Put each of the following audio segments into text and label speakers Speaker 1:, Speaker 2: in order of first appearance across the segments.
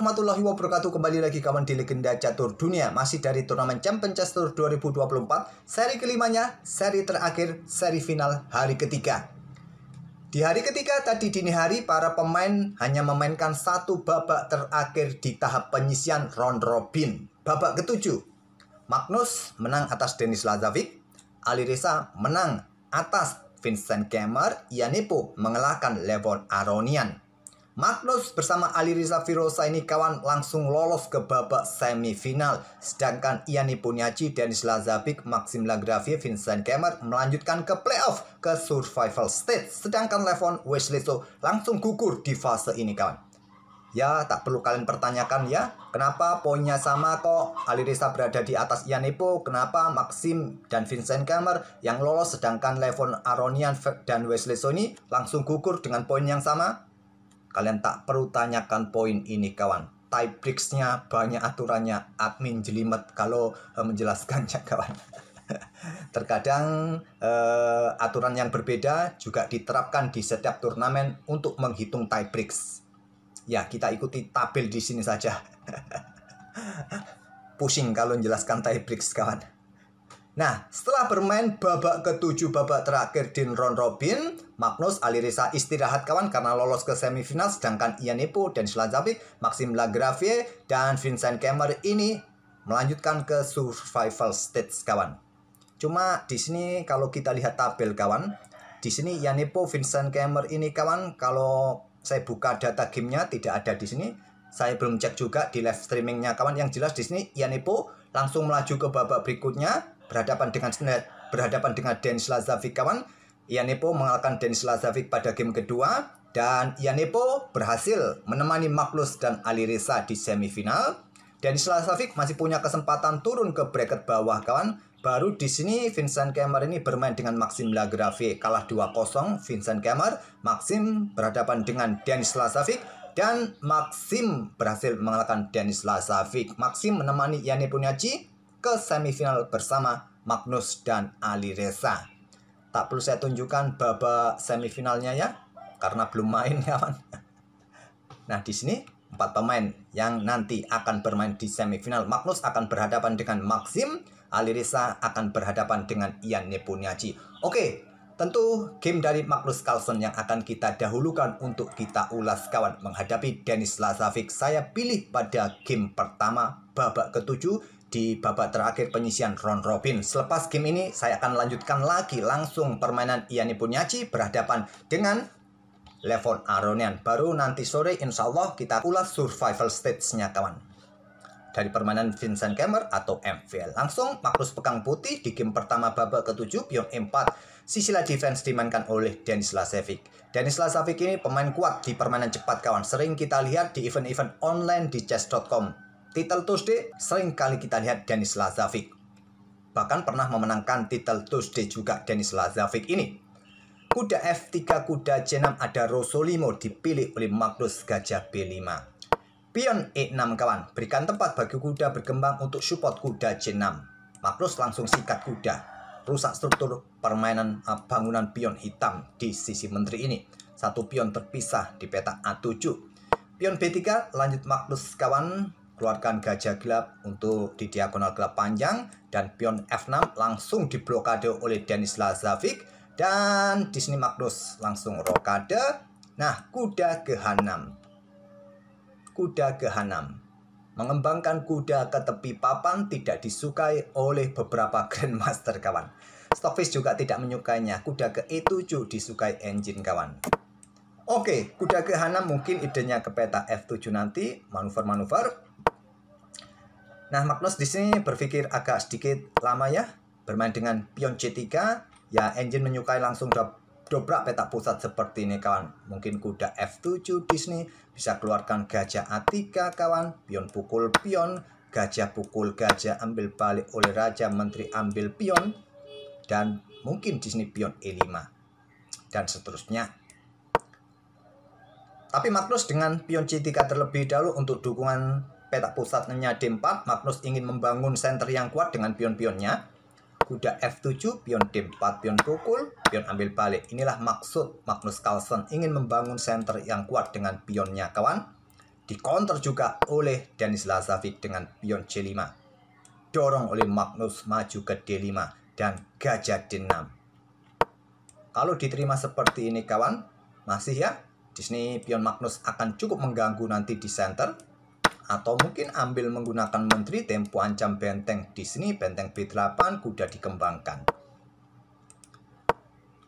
Speaker 1: warahmatullahi wabarakatuh. Kembali lagi kawan di Legenda Catur Dunia. Masih dari turnamen Champion Chess Tour 2024, seri kelimanya, seri terakhir, seri final hari ketiga. Di hari ketiga tadi dini hari, para pemain hanya memainkan satu babak terakhir di tahap penyisian round robin. Babak ketujuh, Magnus menang atas Denis Lazovic, Alireza menang atas Vincent Keymer, Yanepo mengalahkan Levon Aronian. Magnus bersama Alireza Firoza ini kawan langsung lolos ke babak semifinal. Sedangkan Iani Punyaci, Denis Lazovic, Maxime Lagrave, Vincent Keymer melanjutkan ke playoff ke survival stage. Sedangkan Levon Wesleso langsung gugur di fase ini kawan. Ya, tak perlu kalian pertanyakan ya, kenapa poinnya sama kok. Alireza berada di atas Yanepo, kenapa Maxime dan Vincent Keymer yang lolos sedangkan Levon Aronian dan Wesleso ini langsung gugur dengan poin yang sama? Kalian tak perlu tanyakan poin ini kawan. Tie breaks-nya banyak aturannya. Admin jelimet kalau menjelaskannya kawan. Terkadang aturan yang berbeda juga diterapkan di setiap turnamen untuk menghitung tie breaks. Ya, kita ikuti tabel di sini saja. Pusing kalau menjelaskan tie breaks kawan. Nah, setelah bermain babak ketujuh, babak terakhir di round robin, Magnus, Alireza istirahat kawan karena lolos ke semifinal. Sedangkan Yanepo, Denis Lazovic, Maxime Lagrave, dan Vincent Keymer ini melanjutkan ke survival stage kawan. Cuma di sini kalau kita lihat tabel kawan, di sini Yanepo, Vincent Keymer ini kawan, kalau saya buka data gamenya tidak ada di sini. Saya belum cek juga di live streamingnya kawan. Yang jelas di sini Yanepo langsung melaju ke babak berikutnya. Berhadapan dengan Denis Lazovic kawan. Yanepo mengalahkan Denis Lazovic pada game kedua. Dan Yanepo berhasil menemani Magnus dan Alireza di semifinal. Denis Lazovic masih punya kesempatan turun ke bracket bawah kawan. Baru di sini Vincent Keymer ini bermain dengan Maxime Lagrave. Kalah 2-0 Vincent Keymer. Maxime berhadapan dengan Denis Lazovic. Dan Maxime berhasil mengalahkan Denis Lazovic. Maxime menemani Iani Punyaci ke semifinal bersama Magnus dan Alireza. Tak perlu saya tunjukkan babak semifinalnya ya, karena belum main ya kawan. Nah, di sini 4 pemain yang nanti akan bermain di semifinal. Magnus akan berhadapan dengan Maxime, Alireza akan berhadapan dengan Iani Punyaci. Oke, tentu game dari Magnus Carlsen yang akan kita dahulukan untuk kita ulas kawan. Menghadapi Denis Lazovic, saya pilih pada game pertama babak ketujuh di babak terakhir penyisian round robin. Selepas game ini saya akan lanjutkan lagi langsung permainan Iani Punyaci berhadapan dengan Levon Aronian. Baru nanti sore insya Allah kita ulas survival stage-nya kawan. Dari permainan Vincent Keymer atau MVL. Langsung Magnus pegang putih di game pertama babak ketujuh, pion E4. Sisi defense dimainkan oleh Denis Lazovic. Denis Lazovic ini pemain kuat di permainan cepat kawan. Sering kita lihat di event-event online di chess.com. Title Tuesday sering kali kita lihat Denis Lazovic. Bahkan pernah memenangkan Title Tuesday juga Denis Lazovic ini. Kuda F3, kuda C6, ada Rosolimo dipilih oleh Magnus, gajah B5. Pion E6 kawan, berikan tempat bagi kuda berkembang untuk support kuda C6. Magnus langsung sikat kuda, rusak struktur permainan bangunan pion hitam di sisi menteri ini. Satu pion terpisah di peta A7. Pion B3 lanjut Magnus kawan, keluarkan gajah gelap untuk di diagonal gelap panjang. Dan pion F6 langsung diblokade oleh Denis Lazovic. Dan di sini Magnus langsung rokade. Nah, kuda ke H6. Kuda ke H6. Mengembangkan kuda ke tepi papan tidak disukai oleh beberapa grandmaster kawan. Stockfish juga tidak menyukainya. Kuda ke E7 disukai engine kawan. Oke, kuda ke H6 mungkin idenya ke peta F7 nanti. Manuver-manuver. Nah, Magnus di sini berpikir agak sedikit lama ya. Bermain dengan pion C3. Ya, engine menyukai langsung dobrak peta pusat seperti ini kawan. Mungkin kuda F7 di sini bisa keluarkan gajah A3 kawan. Pion pukul pion. Gajah pukul gajah, ambil balik oleh raja, menteri ambil pion. Dan mungkin di sini pion E5. Dan seterusnya. Tapi Magnus dengan pion C3 terlebih dahulu untuk dukungan peta pusatnya D4. Magnus ingin membangun center yang kuat dengan pion-pionnya. Kuda F7, pion D4, pion pukul, pion ambil balik. Inilah maksud Magnus Carlsen, ingin membangun center yang kuat dengan pionnya kawan. Dikonter juga oleh Denis Lazavic dengan pion C5. Dorong oleh Magnus maju ke D5 dan gajah D6. Kalau diterima seperti ini kawan, masih ya. Di sini pion Magnus akan cukup mengganggu nanti di center. Atau mungkin ambil menggunakan menteri, tempo ancam benteng di sini, benteng B8, kuda dikembangkan.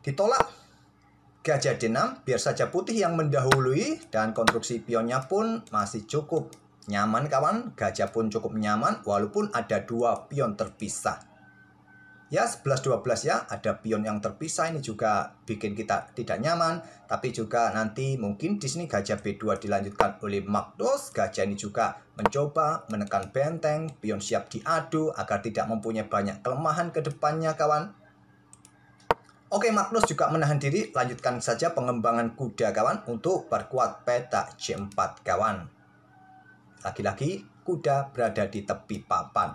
Speaker 1: Ditolak gajah D6, biar saja putih yang mendahului dan konstruksi pionnya pun masih cukup nyaman kawan. Gajah pun cukup nyaman walaupun ada dua pion terpisah. Ya 11-12 ya, ada pion yang terpisah, ini juga bikin kita tidak nyaman. Tapi juga nanti mungkin di sini gajah B2 dilanjutkan oleh Magnus. Gajah ini juga mencoba menekan benteng, pion siap diadu agar tidak mempunyai banyak kelemahan ke depannya kawan. Oke, Magnus juga menahan diri, lanjutkan saja pengembangan kuda kawan untuk perkuat peta C4 kawan. Lagi-lagi kuda berada di tepi papan.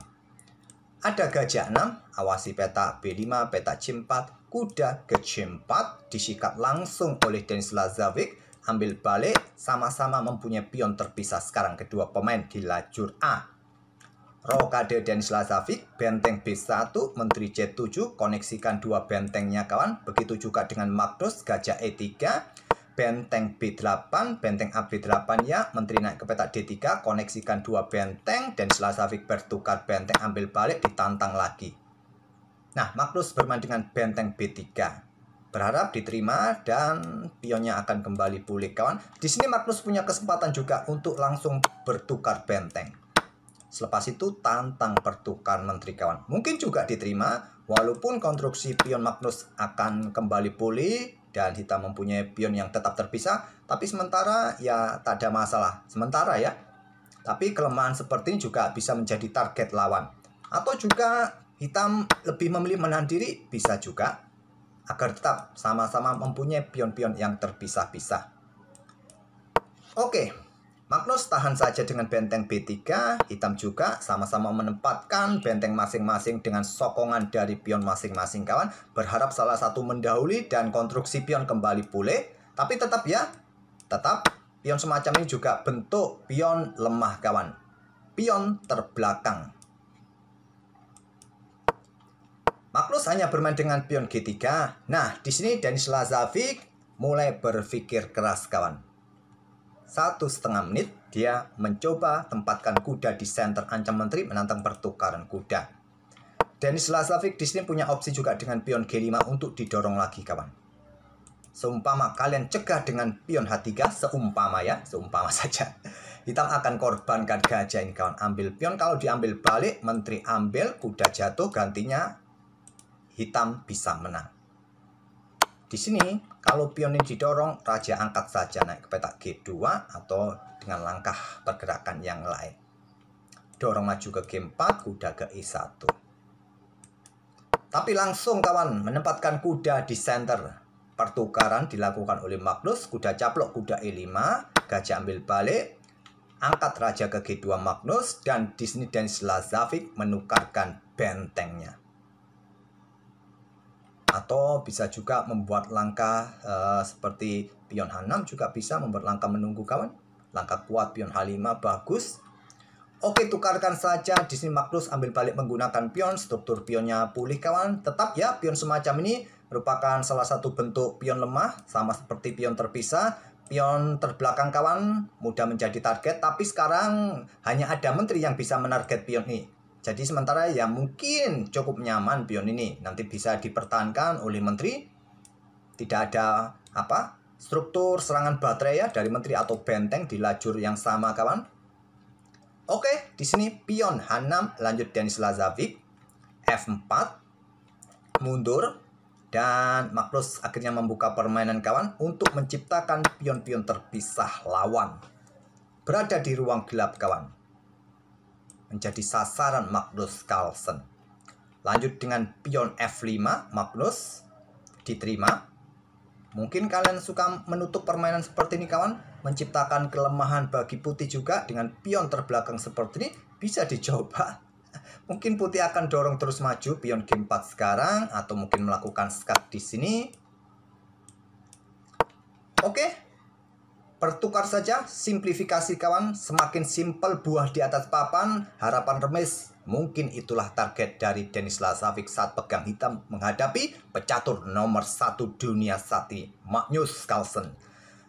Speaker 1: Ada gajah 6, awasi peta B5, peta C4, kuda ke C4, disikat langsung oleh Denis Lazavic, ambil balik, sama-sama mempunyai pion terpisah sekarang kedua pemain di lajur A. Rokade Denis Lazavic, benteng B1, menteri C7, koneksikan dua bentengnya kawan, begitu juga dengan Magnus, gajah E3, benteng B8, benteng AB8 ya, menteri naik ke peta D3, koneksikan dua benteng, dan Lazavic bertukar benteng, ambil balik, ditantang lagi. Nah, Magnus bermain dengan benteng B3. Berharap diterima dan pionnya akan kembali pulih kawan. Di sini Magnus punya kesempatan juga untuk langsung bertukar benteng. Selepas itu tantang pertukaran menteri kawan. Mungkin juga diterima walaupun konstruksi pion Magnus akan kembali pulih dan hitam mempunyai pion yang tetap terpisah, tapi sementara ya tak ada masalah. Sementara ya. Tapi kelemahan seperti ini juga bisa menjadi target lawan. Atau juga hitam lebih memilih menahan diri, bisa juga. Agar tetap sama-sama mempunyai pion-pion yang terpisah-pisah. Oke, Magnus tahan saja dengan benteng B3, hitam juga sama-sama menempatkan benteng masing-masing dengan sokongan dari pion masing-masing kawan. Berharap salah satu mendahului dan konstruksi pion kembali pulih. Tapi tetap ya, tetap pion semacam ini juga bentuk pion lemah kawan. Pion terbelakang. Magnus hanya bermain dengan pion G3. Nah, di sini Denis Lazavic mulai berpikir keras kawan. 1,5 menit dia mencoba tempatkan kuda di center ancam menteri menantang pertukaran kuda. Denis Lazavic di sini punya opsi juga dengan pion G5 untuk didorong lagi kawan. Seumpama kalian cegah dengan pion H3, seumpama ya, seumpama saja. Hitam akan korbankan gajah ini kawan. Ambil pion, kalau diambil balik, menteri ambil, kuda jatuh, gantinya hitam bisa menang. Di sini, kalau pion ini didorong, raja angkat saja naik ke peta G2 atau dengan langkah pergerakan yang lain. Dorong maju ke G4, kuda ke E1. Tapi langsung kawan, menempatkan kuda di center. Pertukaran dilakukan oleh Magnus, kuda caplok, kuda E5, gajah ambil balik, angkat raja ke G2 Magnus, dan di sini Denis Lazavic menukarkan bentengnya. Atau bisa juga membuat langkah seperti pion H6 juga bisa membuat langkah menunggu kawan. Langkah kuat pion H5 bagus. Oke, tukarkan saja. Di sini Magnus ambil balik menggunakan pion. Struktur pionnya pulih kawan. Tetap ya, pion semacam ini merupakan salah satu bentuk pion lemah. Sama seperti pion terpisah. Pion terbelakang kawan mudah menjadi target. Tapi sekarang hanya ada menteri yang bisa menarget pion ini. Jadi sementara ya mungkin cukup nyaman pion ini. Nanti bisa dipertahankan oleh menteri. Tidak ada struktur serangan baterai ya dari menteri atau benteng di lajur yang sama kawan. Oke, di sini pion H6 lanjut Denis Lazavic. F4 mundur dan Magnus akhirnya membuka permainan kawan untuk menciptakan pion-pion terpisah lawan. Berada di ruang gelap kawan. Menjadi sasaran Magnus Carlsen. Lanjut dengan pion F5, Magnus diterima. Mungkin kalian suka menutup permainan seperti ini kawan, menciptakan kelemahan bagi putih juga dengan pion terbelakang seperti ini, bisa dicoba. Mungkin putih akan dorong terus maju pion G4 sekarang, atau mungkin melakukan skat di sini. Oke. Pertukar saja, simplifikasi kawan, semakin simpel buah di atas papan, harapan remis. Mungkin itulah target dari Denis Lazarevic saat pegang hitam menghadapi pecatur nomor 1 dunia saat ini, Magnus Carlsen.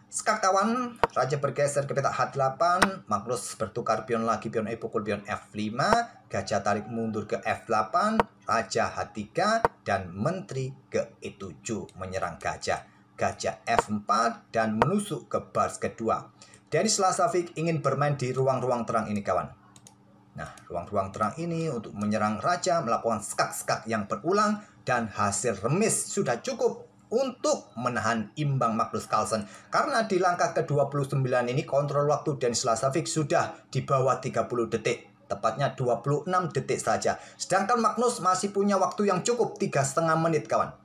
Speaker 1: Skak kawan, raja bergeser ke petak H8, Magnus bertukar pion lagi, pion E pukul pion F5, gajah tarik mundur ke F8, raja H3, dan menteri ke E7 menyerang gajah. Gajah F4 dan menusuk ke baris kedua. Denis Lazarevic ingin bermain di ruang-ruang terang ini kawan. Nah, ruang-ruang terang ini untuk menyerang raja, melakukan skak-skak yang berulang, dan hasil remis sudah cukup untuk menahan imbang Magnus Carlsen. Karena di langkah ke-29 ini kontrol waktu Denis Lazarevic sudah di bawah 30 detik. Tepatnya 26 detik saja. Sedangkan Magnus masih punya waktu yang cukup 3,5 menit kawan.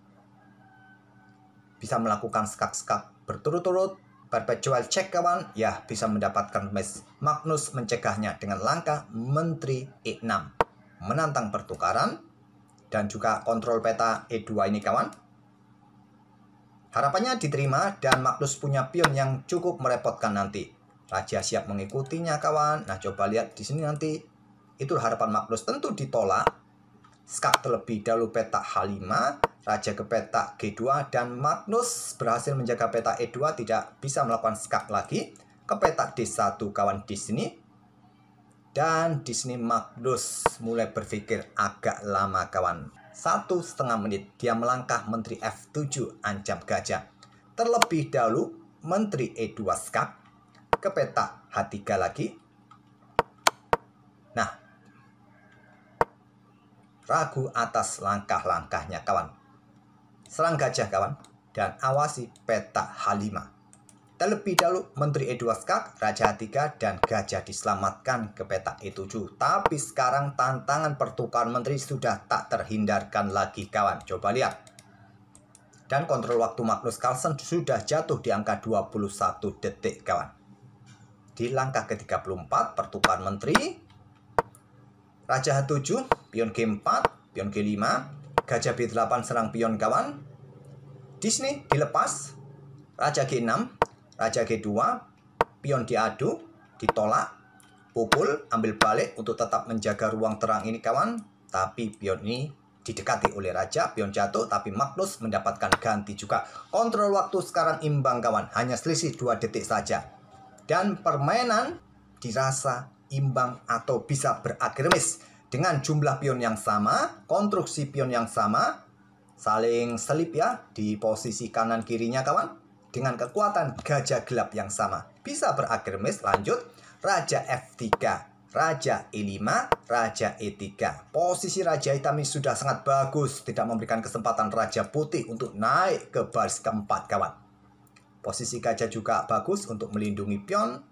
Speaker 1: Bisa melakukan skak-skak berturut-turut, perpetual check kawan, ya bisa mendapatkan remis. Magnus mencegahnya dengan langkah menteri E6. Menantang pertukaran, dan juga kontrol peta E2 ini kawan. Harapannya diterima dan Magnus punya pion yang cukup merepotkan nanti. Raja siap mengikutinya kawan. Nah coba lihat di sini nanti. Itu harapan Magnus, tentu ditolak. Skak terlebih dahulu petak H5, raja ke petak G2, dan Magnus berhasil menjaga petak E2, tidak bisa melakukan skak lagi. Ke petak D1 kawan di sini. Dan di sini Magnus mulai berpikir agak lama kawan. 1,5 menit dia melangkah menteri F7 ancam gajah. Terlebih dahulu menteri E2 skak ke petak H3 lagi. Nah, ragu atas langkah-langkahnya kawan. Serang gajah kawan dan awasi petak H5. Terlebih dahulu menteri E2 skak, raja H3 dan gajah diselamatkan ke petak E7. Tapi sekarang tantangan pertukaran menteri sudah tak terhindarkan lagi kawan. Coba lihat. Dan kontrol waktu Magnus Carlsen sudah jatuh di angka 21 detik kawan. Di langkah ke-34 pertukaran menteri. Raja H7, pion G4, pion G5, gajah B8 serang pion kawan. Di sini dilepas, raja G6, raja G2, pion diadu, ditolak, pukul, ambil balik untuk tetap menjaga ruang terang ini kawan. Tapi pion ini didekati oleh raja, pion jatuh, tapi Magnus mendapatkan ganti juga. Kontrol waktu sekarang imbang kawan, hanya selisih 2 detik saja. Dan permainan dirasa imbang atau bisa berakhir remis. Dengan jumlah pion yang sama, konstruksi pion yang sama, saling selip ya di posisi kanan kirinya kawan. Dengan kekuatan gajah gelap yang sama, bisa berakhir remis. Lanjut, raja F3, raja E5, raja E3. Posisi raja hitam ini sudah sangat bagus, tidak memberikan kesempatan raja putih untuk naik ke baris keempat kawan. Posisi gajah juga bagus untuk melindungi pion.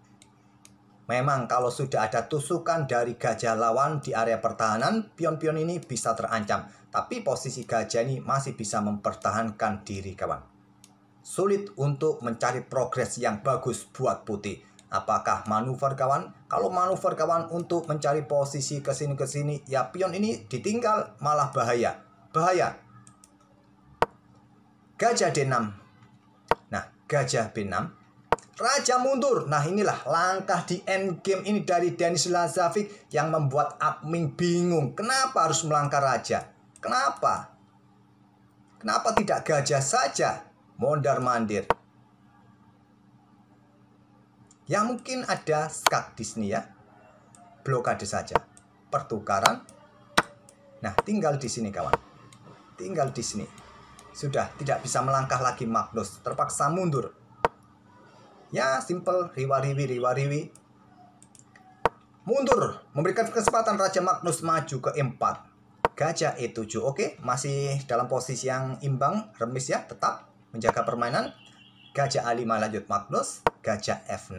Speaker 1: Memang kalau sudah ada tusukan dari gajah lawan di area pertahanan, pion-pion ini bisa terancam. Tapi posisi gajah ini masih bisa mempertahankan diri kawan. Sulit untuk mencari progres yang bagus buat putih. Apakah manuver kawan? Kalau manuver kawan untuk mencari posisi ke sini, ya pion ini ditinggal malah bahaya. Bahaya. Gajah D6. Nah, gajah B6. Raja mundur. Nah, inilah langkah di endgame ini dari Denis Lazarevic yang membuat admin bingung. Kenapa harus melangkah raja? Kenapa? Kenapa tidak gajah saja? Mondar-mandir. Ya mungkin ada skak di sini ya. Blokade saja. Pertukaran. Nah, tinggal di sini kawan. Tinggal di sini. Sudah tidak bisa melangkah lagi Magnus. Terpaksa mundur. Ya, simple. Riwa-riwi. Mundur. Memberikan kesempatan Raja Magnus maju ke E4. Gajah E7. Oke, masih dalam posisi yang imbang. Remis ya, tetap menjaga permainan. Gajah A5 lanjut Magnus. Gajah F6.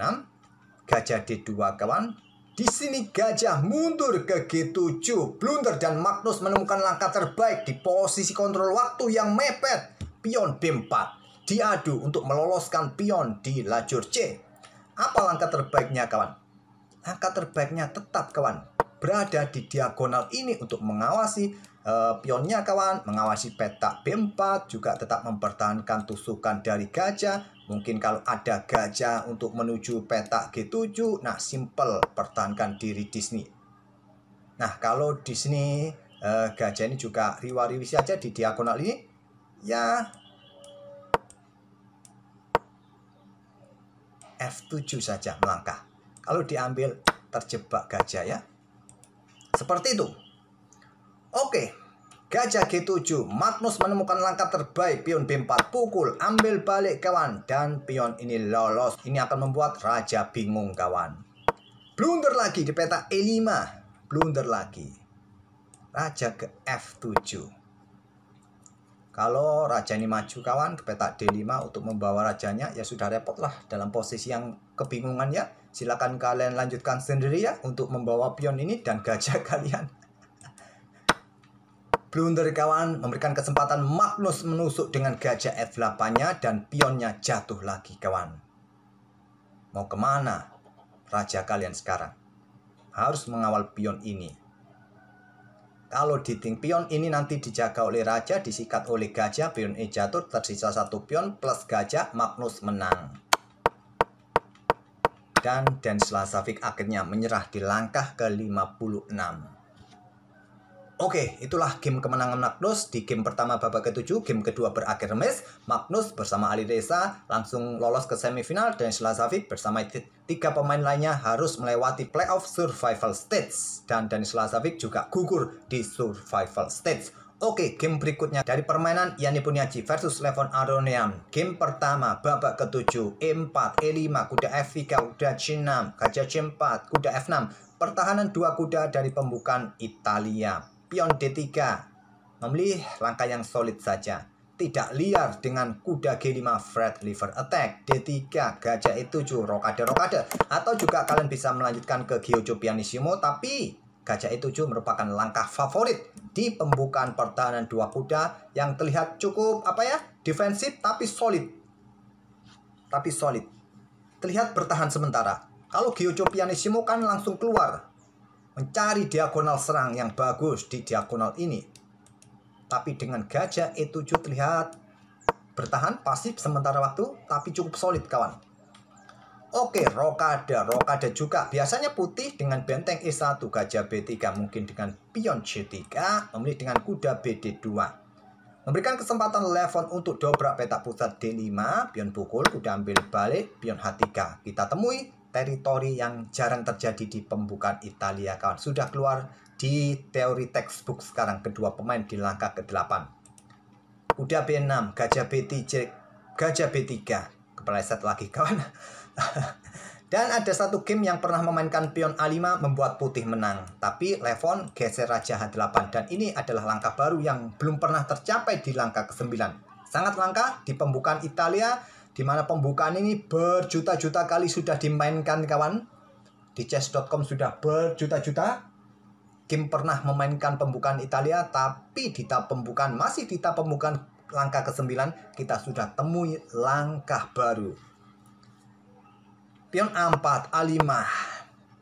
Speaker 1: Gajah D2 kawan. Di sini gajah mundur ke G7. Blunder dan Magnus menemukan langkah terbaik di posisi kontrol waktu yang mepet. Pion B4. Diadu untuk meloloskan pion di lajur C. Apa langkah terbaiknya kawan? Langkah terbaiknya tetap kawan berada di diagonal ini untuk mengawasi pionnya kawan, mengawasi petak B4, juga tetap mempertahankan tusukan dari gajah. Mungkin kalau ada gajah untuk menuju petak G7, nah simple, pertahankan diri di sini. Nah kalau di sini gajah ini juga riwa-riwi saja di diagonal ini, ya F7 saja melangkah. Kalau diambil terjebak gajah ya. Seperti itu. Oke. Gajah G7. Magnus menemukan langkah terbaik. Pion B4 pukul. Ambil balik kawan. Dan pion ini lolos. Ini akan membuat raja bingung kawan. Blunder lagi di peta E5. Blunder lagi. Raja ke F7. Kalau raja ini maju kawan ke petak D5 untuk membawa rajanya, ya sudah repot lah dalam posisi yang kebingungan ya. Silakan kalian lanjutkan sendiri ya untuk membawa pion ini dan gajah kalian. Blunder kawan, memberikan kesempatan Magnus menusuk dengan gajah F8-nya dan pionnya jatuh lagi kawan. Mau kemana raja kalian sekarang? Harus mengawal pion ini. Kalau diting pion ini nanti dijaga oleh raja, disikat oleh gajah, pion E jatuh, tersisa satu pion plus gajah, Magnus menang. Dan Stanislav akhirnya menyerah di langkah ke-56. Oke, itulah game kemenangan Magnus di game pertama babak ke-7. Game kedua berakhir remis. Magnus bersama Alireza langsung lolos ke semifinal dan Stanislav bersama 3 pemain lainnya harus melewati playoff survival stage. Dan Stanislav juga gugur di survival stage. Oke, game berikutnya dari permainan Yani Punyaji versus Levon Aronian. Game pertama babak ke-7, E4, E5, kuda F3, kuda C6, gajah C4, kuda F6. Pertahanan 2 kuda dari pembukaan Italia. Pion D3 memilih langkah yang solid saja, tidak liar dengan kuda G5 Fred liver attack, D3 gajah E7 rokade, atau juga kalian bisa melanjutkan ke Giojo Pianissimo, tapi gajah E7 merupakan langkah favorit di pembukaan pertahanan 2 kuda yang terlihat cukup defensif tapi solid. Terlihat bertahan sementara. Kalau Giojo Pianissimo kan langsung keluar mencari diagonal serang yang bagus di diagonal ini. Tapi dengan gajah E7 terlihat bertahan pasif sementara waktu, tapi cukup solid kawan. Oke, rokade juga biasanya putih dengan benteng E1, gajah B3, mungkin dengan pion C3, memilih dengan kuda BD2. Memberikan kesempatan Levon untuk dobrak petak pusat D5, pion pukul, kuda ambil balik, pion H3. Kita temui teritori yang jarang terjadi di pembukaan Italia kawan. Sudah keluar di teori textbook sekarang kedua pemain di langkah ke-8. Kuda B6, gajah B3, gajah B3. Kepleset lagi kawan. Dan ada satu game yang pernah memainkan pion A5 membuat putih menang. Tapi Levon geser raja H8 dan ini adalah langkah baru yang belum pernah tercapai di langkah ke-9. Sangat langka di pembukaan Italia, di mana pembukaan ini berjuta-juta kali sudah dimainkan kawan. Di chess.com sudah berjuta-juta game pernah memainkan pembukaan Italia, tapi di tahap pembukaan, masih di tahap pembukaan langkah ke-9, kita sudah temui langkah baru. Pion A4, A5,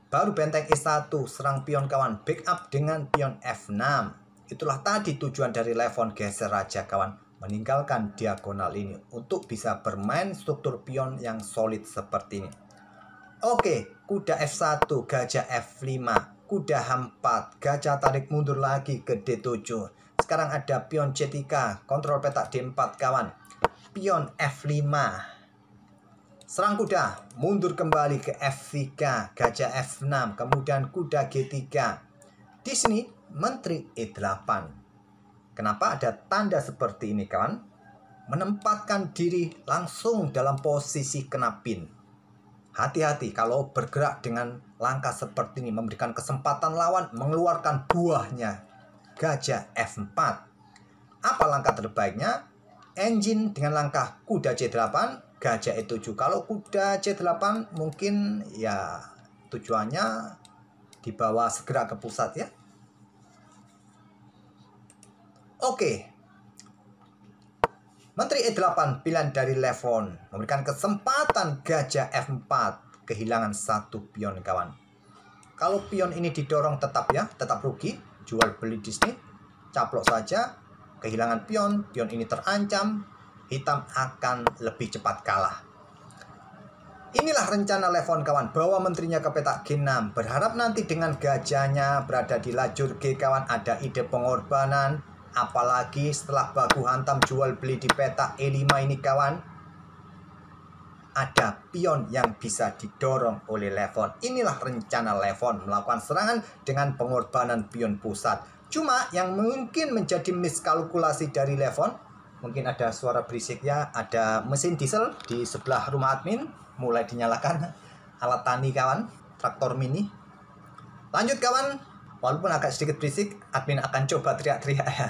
Speaker 1: baru benteng E1, serang pion kawan, backup dengan pion F6. Itulah tadi tujuan dari Levon geser raja kawan, meninggalkan diagonal ini untuk bisa bermain struktur pion yang solid seperti ini. Oke, kuda F1, gajah F5, kuda H4, gajah tarik mundur lagi ke D7. Sekarang ada pion C3, kontrol petak D4 kawan. Pion F5. Serang kuda, mundur kembali ke F3, gajah F6, kemudian kuda G3. Di sini menteri E8. Kenapa ada tanda seperti ini kawan? Menempatkan diri langsung dalam posisi kena pin. Hati-hati kalau bergerak dengan langkah seperti ini, memberikan kesempatan lawan mengeluarkan buahnya. Gajah F4. Apa langkah terbaiknya? Engine dengan langkah kuda C8, gajah E7. Kalau kuda C8 mungkin ya tujuannya dibawa segera ke pusat ya. Oke. Menteri E8 pilihan dari Levon memberikan kesempatan gajah F4, kehilangan satu pion kawan. Kalau pion ini didorong tetap rugi, jual beli di sini. caplok saja, kehilangan pion, pion ini terancam, hitam akan lebih cepat kalah. Inilah rencana Levon kawan, bawa menterinya ke peta G6. Berharap nanti dengan gajahnya berada di lajur G kawan, ada ide pengorbanan. Apalagi setelah baku hantam jual beli di peta E5 ini kawan, ada pion yang bisa didorong oleh Levon. Inilah rencana Levon melakukan serangan dengan pengorbanan pion pusat. Cuma yang mungkin menjadi miskalkulasi dari Levon, mungkin ada suara berisiknya, ada mesin diesel di sebelah rumah admin. Mulai dinyalakan alat tani kawan, traktor mini. Lanjut kawan, walaupun agak sedikit berisik, admin akan coba teriak-teriak ya.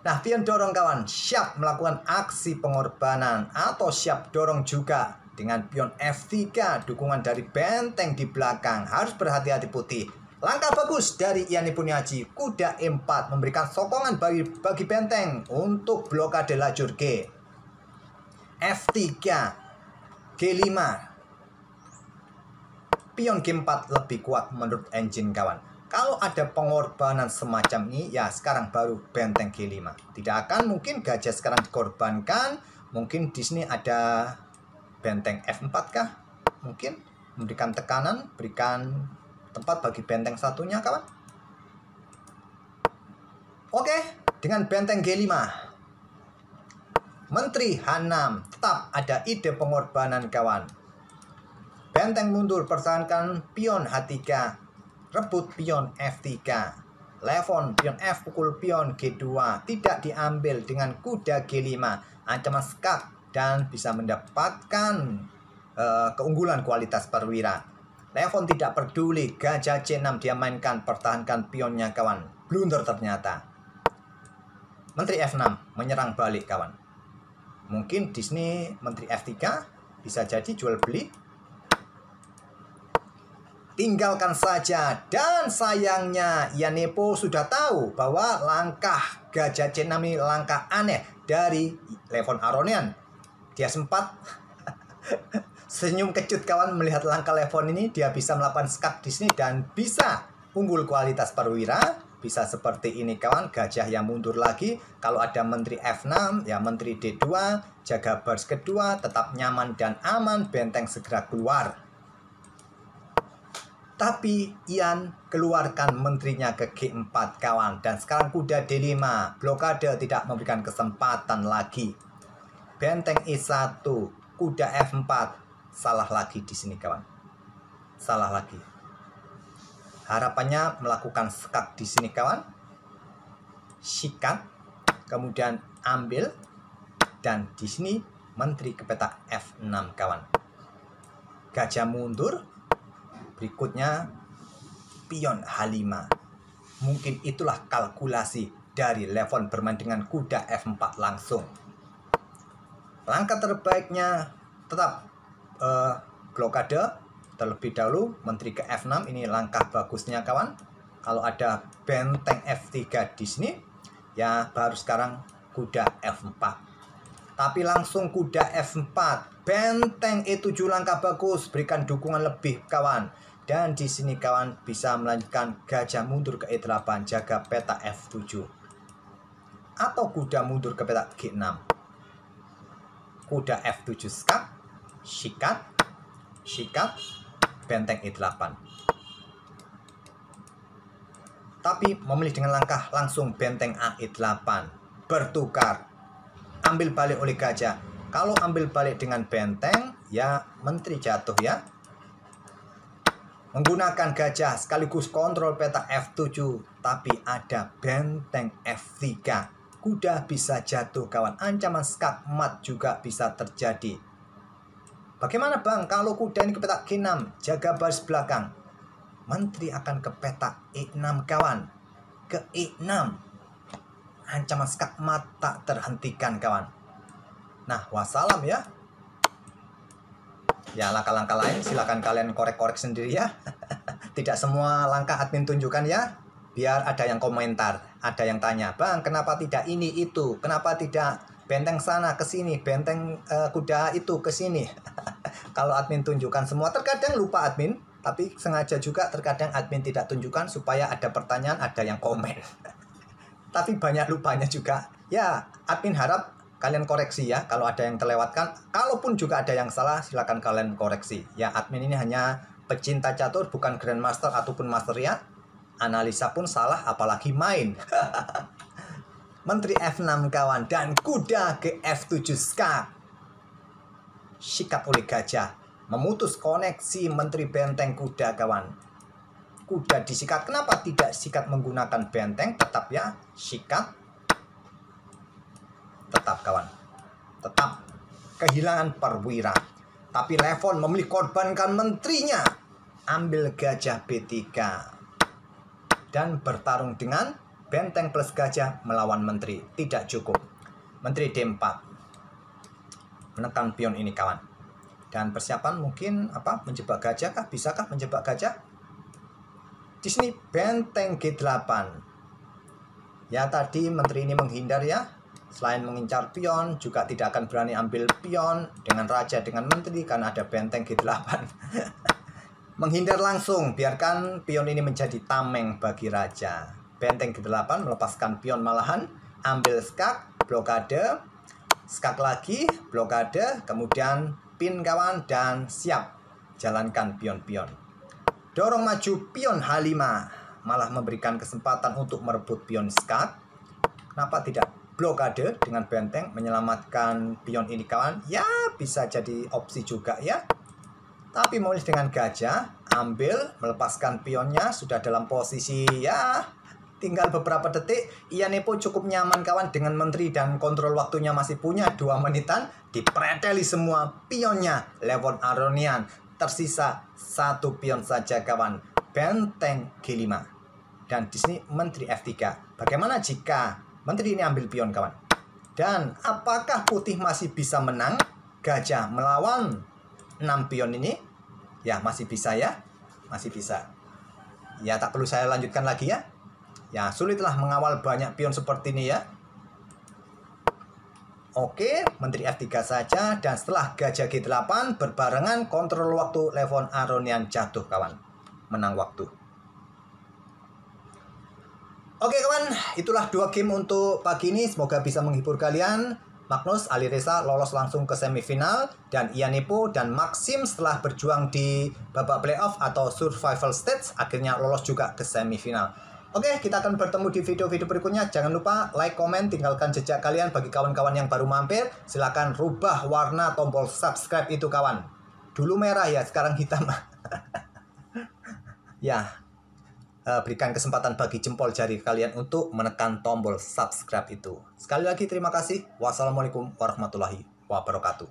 Speaker 1: Nah, pion dorong kawan, siap melakukan aksi pengorbanan atau siap dorong juga dengan pion F3, dukungan dari benteng di belakang. Harus berhati-hati putih. Langkah bagus dari Yani Puniaji, kuda E4 memberikan sokongan bagi benteng untuk blokade lajur G. F3, G5. Pion G4 lebih kuat menurut engine kawan. Kalau ada pengorbanan semacam ini, ya sekarang baru benteng G5. Tidak akan mungkin gajah sekarang dikorbankan. Mungkin di sini ada benteng F4 kah? Mungkin memberikan tekanan, berikan tempat bagi benteng satunya kawan. Oke, dengan benteng G5. Menteri H6, tetap ada ide pengorbanan kawan. Benteng mundur, pertahankan pion H3, rebut pion F3. Levon pion F pukul pion G2, tidak diambil dengan kuda G5. Ancaman skak dan bisa mendapatkan keunggulan kualitas perwira. Levon tidak peduli, gajah C6 dia mainkan, pertahankan pionnya kawan. Blunder ternyata. Menteri F6 menyerang balik kawan. Mungkin di sini Menteri F3 bisa jadi jual beli. Tinggalkan saja. Dan sayangnya Yanepo sudah tahu bahwa langkah gajah C6 ini langkah aneh dari Levon Aronian. Dia sempat senyum kecut kawan melihat langkah Levon ini. Dia bisa melakukan skak di sini dan bisa unggul kualitas perwira. Bisa seperti ini kawan, gajah yang mundur lagi. Kalau ada Menteri F6, ya Menteri D2, jaga baris kedua, tetap nyaman dan aman, benteng segera keluar. Tapi Ian keluarkan menterinya ke G4 kawan. Dan sekarang kuda D5, blokade tidak memberikan kesempatan lagi. Benteng E1, kuda F4, salah lagi di sini kawan. Salah lagi. Harapannya melakukan skak di sini kawan. Sikat, kemudian ambil, dan di sini menteri ke peta F6 kawan. Gajah mundur, berikutnya pion H5. Mungkin itulah kalkulasi dari Levon bermain dengan kuda F4 langsung. Langkah terbaiknya tetap blokade. Terlebih dahulu menteri ke F6, ini langkah bagusnya kawan. Kalau ada benteng F3 di sini, ya baru sekarang kuda F4. Tapi langsung kuda F4, benteng E7 langkah bagus, berikan dukungan lebih kawan. Dan di sini kawan bisa melanjutkan gajah mundur ke E8, jaga peta F7. Atau kuda mundur ke peta G6. Kuda F7 skak, sikat, benteng E8. Tapi memilih dengan langkah langsung benteng AE8. Bertukar. Ambil balik oleh gajah. Kalau ambil balik dengan benteng, ya menteri jatuh ya. Menggunakan gajah sekaligus kontrol peta F7. Tapi ada benteng F3. Kuda bisa jatuh kawan. Ancaman skak mat juga bisa terjadi. Bagaimana bang kalau kuda ini ke peta G6, jaga baris belakang. Menteri akan ke peta E6 kawan. Ke E6. Ancaman skak mat tak terhentikan kawan. Nah, wassalam ya. Ya, langkah-langkah lain silakan kalian korek-korek sendiri ya. Tidak semua langkah admin tunjukkan ya. Biar ada yang komentar, ada yang tanya, bang kenapa tidak ini itu, kenapa tidak benteng sana ke sini, benteng kuda itu ke sini. Kalau admin tunjukkan semua, terkadang lupa admin, tapi sengaja juga terkadang admin tidak tunjukkan supaya ada pertanyaan, ada yang komen. Tapi banyak lupanya juga. Ya, admin harap kalian koreksi ya kalau ada yang terlewatkan. Kalaupun juga ada yang salah, silakan kalian koreksi. Ya, admin ini hanya pecinta catur, bukan grandmaster ataupun master ya. Analisa pun salah, apalagi main. Menteri F6 kawan, dan kuda ke F7 skak. Sikat oleh gajah, memutus koneksi Menteri Benteng kuda kawan. Kuda disikat, kenapa tidak sikat menggunakan benteng? Tetap ya, sikat. Tetap kawan, tetap kehilangan perwira. Tapi Levon memilih korbankan menterinya. Ambil gajah B3 dan bertarung dengan benteng plus gajah melawan menteri. Tidak cukup. Menteri D4 menekan pion ini kawan. Dan persiapan mungkin apa? Menjebak gajah kah? Bisakah menjebak gajah? Di sini benteng G8. Ya, tadi menteri ini menghindar ya. Selain mengincar pion, juga tidak akan berani ambil pion dengan raja dengan menteri karena ada benteng G8. Menghindar langsung, biarkan pion ini menjadi tameng bagi raja. Benteng G8 melepaskan pion malahan, ambil skak, blokade, skak lagi, blokade, kemudian pin kawan dan siap jalankan pion-pion. Dorong maju pion H5, malah memberikan kesempatan untuk merebut pion skak. Kenapa tidak blokade dengan benteng menyelamatkan pion ini kawan? Ya, bisa jadi opsi juga ya. Tapi memilih dengan gajah, ambil, melepaskan pionnya, sudah dalam posisi ya. Tinggal beberapa detik, Ianepo cukup nyaman kawan dengan menteri dan kontrol waktunya masih punya 2 menitan. Dipreteli semua pionnya Levon Aronian. Tersisa 1 pion saja kawan, benteng G5. Dan di sini menteri F3. Bagaimana jika menteri ini ambil pion kawan? Dan apakah putih masih bisa menang? Gajah melawan 6 pion ini? Ya masih bisa ya, masih bisa. Ya tak perlu saya lanjutkan lagi ya. Ya sulitlah mengawal banyak pion seperti ini ya. Oke, menteri F3 saja. Dan setelah gajah G8 berbarengan kontrol waktu Levon Aronian jatuh kawan. Menang waktu. Oke kawan, itulah 2 game untuk pagi ini. Semoga bisa menghibur kalian. Magnus Alireza lolos langsung ke semifinal. Dan Ianepo dan Maxim setelah berjuang di babak playoff atau survival stage akhirnya lolos juga ke semifinal. Oke, kita akan bertemu di video-video berikutnya. Jangan lupa like, komen, tinggalkan jejak kalian. Bagi kawan-kawan yang baru mampir, silahkan rubah warna tombol subscribe itu kawan. Dulu merah ya, sekarang hitam. Ya, berikan kesempatan bagi jempol jari kalian untuk menekan tombol subscribe itu. Sekali lagi terima kasih. Wassalamualaikum warahmatullahi wabarakatuh.